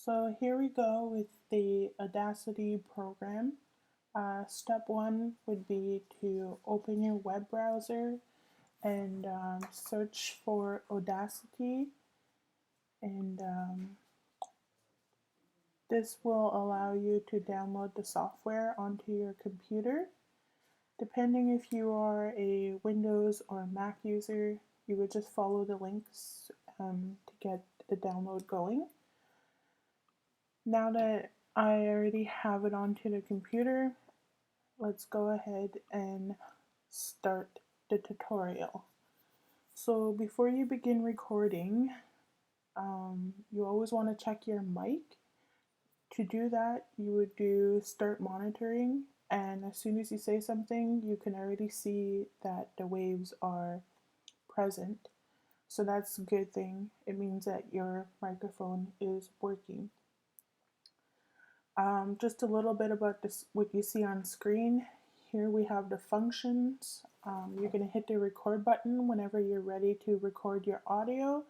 So here we go with the Audacity program. Step one would be to open your web browser and search for Audacity, and this will allow you to download the software onto your computer. Depending if you are a Windows or Mac user, you would just follow the links to get the download going. Now that I already have it onto the computer, let's go ahead and start the tutorial. So before you begin recording, you always want to check your mic. To do that, you would do start monitoring, and as soon as you say something, you can already see that the waves are present. So that's a good thing. It means that your microphone is working. Just a little bit about this, what you see on screen. Here we have the functions. You're going to hit the record button whenever you're ready to record your audio.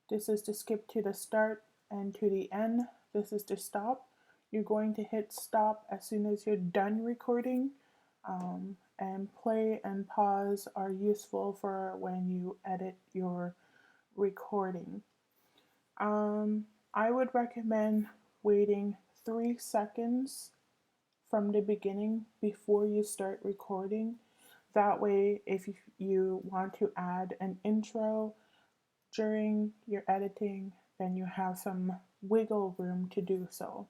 This is to skip to the start and to the end. This is to stop. You're going to hit stop as soon as you're done recording. And play and pause are useful for when you edit your recording. I would recommend waiting 3 seconds from the beginning before you start recording. That way, if you want to add an intro during your editing, then you have some wiggle room to do so.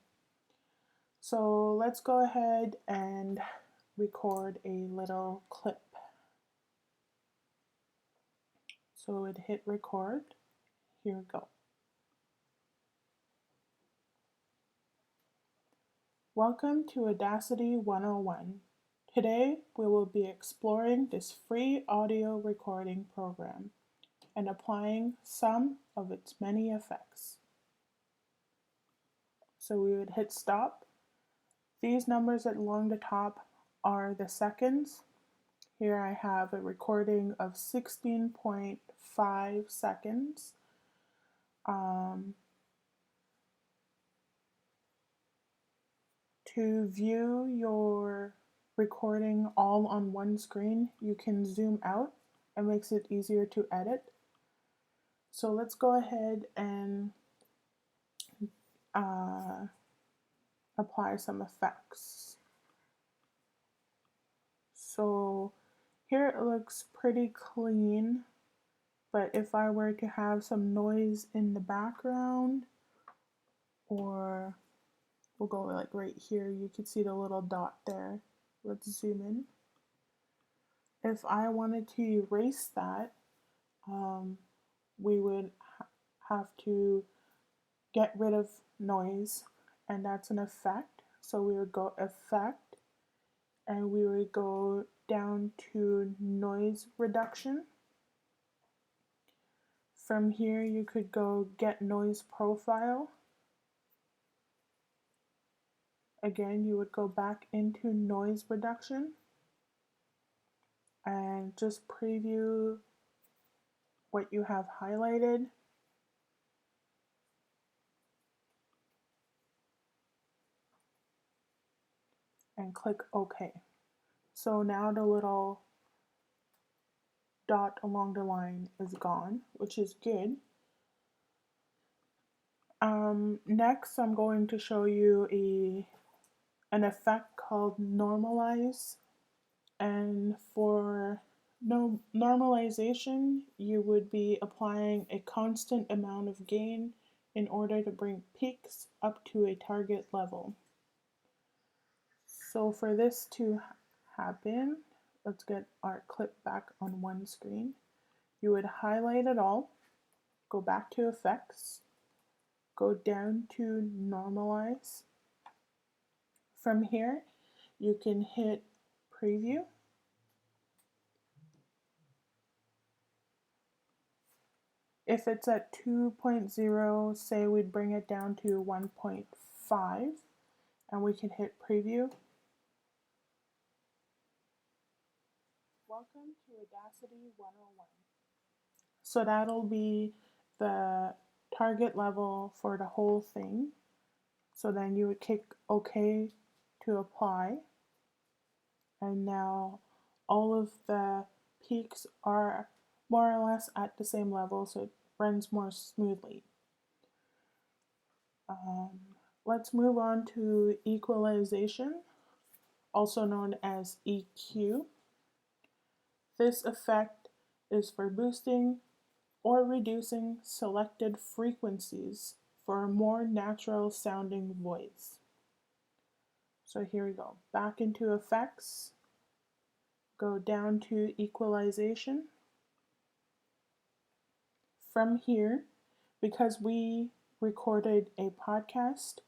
So let's go ahead and record a little clip. So it hit record. Here we go. Welcome to Audacity 101. Today we will be exploring this free audio recording program and applying some of its many effects. So we would hit stop. These numbers along the top are the seconds. Here I have a recording of 16.5 seconds. To view your recording all on one screen, you can zoom out. It makes it easier to edit. So let's go ahead and apply some effects. So here it looks pretty clean, but if I were to have some noise in the background, or we'll go like right here, you can see the little dot there. Let's zoom in. If I wanted to erase that, we would have to get rid of noise, and that's an effect. So we would go effect, and we would go down to noise reduction. From here you could go get noise profile. Again, you would go back into noise reduction and just preview what you have highlighted. And click OK. So now the little dot along the line is gone, which is good. Next, I'm going to show you an effect called normalize. And for normalization, you would be applying a constant amount of gain in order to bring peaks up to a target level. So for this to happen, let's get our clip back on one screen. You would highlight it all, go back to effects, go down to normalize. From here, you can hit preview. If it's at 2.0, say we'd bring it down to 1.5, and we can hit preview. Welcome to Audacity 101. So that'll be the target level for the whole thing. So then you would click OK to apply. And now all of the peaks are more or less at the same level, so it runs more smoothly. Let's move on to equalization, also known as EQ. This effect is for boosting or reducing selected frequencies for a more natural sounding voice. So here we go. Back into effects, go down to equalization. From here, because we recorded a podcast,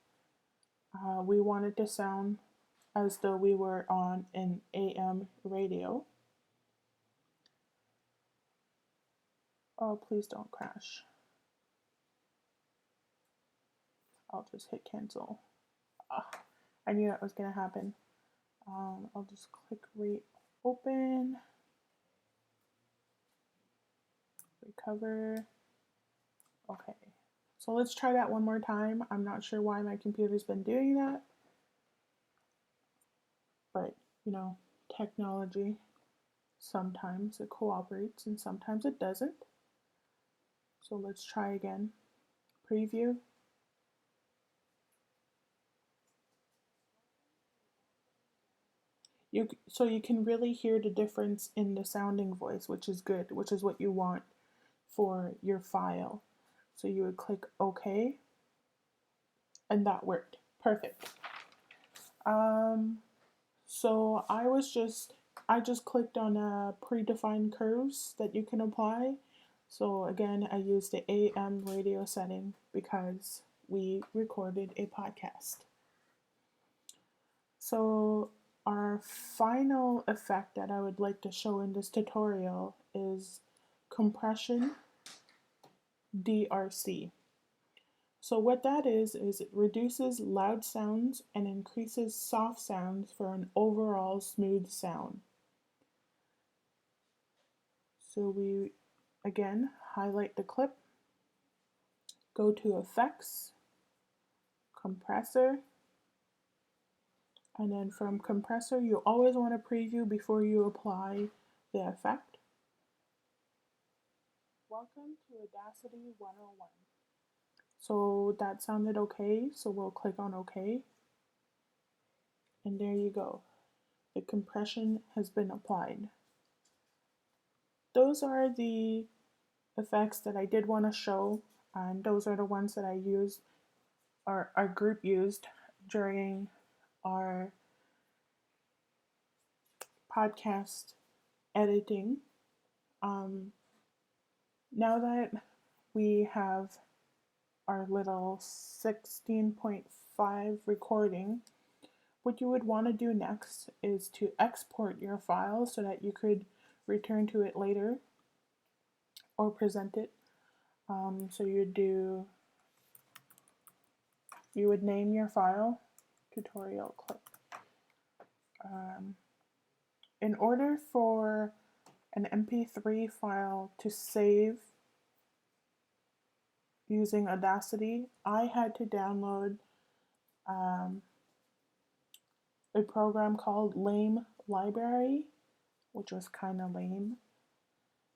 we wanted to sound as though we were on an AM radio. Oh, please don't crash. I'll just hit cancel. I knew that was going to happen. I'll just click reopen, recover. Okay, so let's try that one more time. I'm not sure why my computer's been doing that, but you know, technology, sometimes it cooperates and sometimes it doesn't. So let's try again. Preview. So you can really hear the difference in the sounding voice, which is good, which is what you want for your file. So you would click OK, and that worked. Perfect. So I just clicked on predefined curves that you can apply. So again, I used the AM radio setting because we recorded a podcast. So our final effect that I would like to show in this tutorial is compression DRC. So what that is it reduces loud sounds and increases soft sounds for an overall smooth sound. So we, again, highlight the clip, go to Effects, Compressor, and then from Compressor, you always want to preview before you apply the effect. Welcome to Audacity 101. So that sounded okay, so we'll click on OK. And there you go. The compression has been applied. Those are the effects that I did want to show, and those are the ones that I used, or our group used during our podcast editing. Now that we have our little 16.5 recording, what you would want to do next is to export your file so that you could return to it later or present it. So you would name your file tutorial clip. In order for an MP3 file to save using Audacity, I had to download a program called Lame Library, which was kind of lame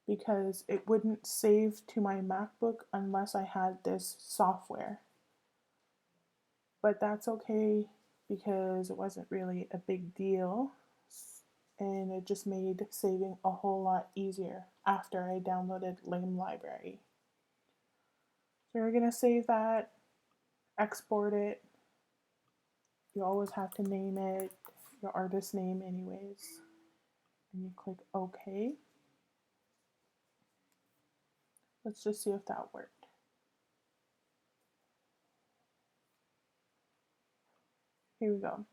because it wouldn't save to my MacBook unless I had this software. But that's okay because it wasn't really a big deal, and it just made saving a whole lot easier after I downloaded Lame Library. So you're going to save that, export it. You always have to name it, your artist name anyways. And you click OK. Let's just see if that worked. Here we go.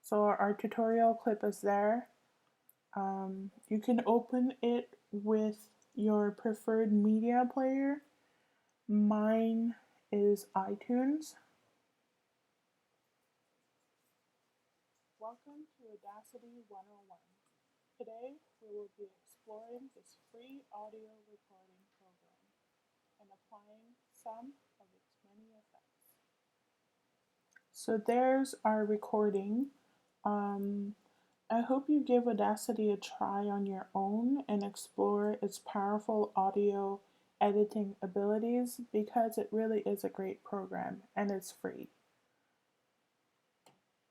So our tutorial clip is there. You can open it with your preferred media player. Mine is iTunes. Welcome to Audacity 101. Today we will be exploring this free audio recording program and applying some of its many effects. So there's our recording. Um, I hope you give Audacity a try on your own and explore its powerful audio editing abilities because it really is a great program and it's free.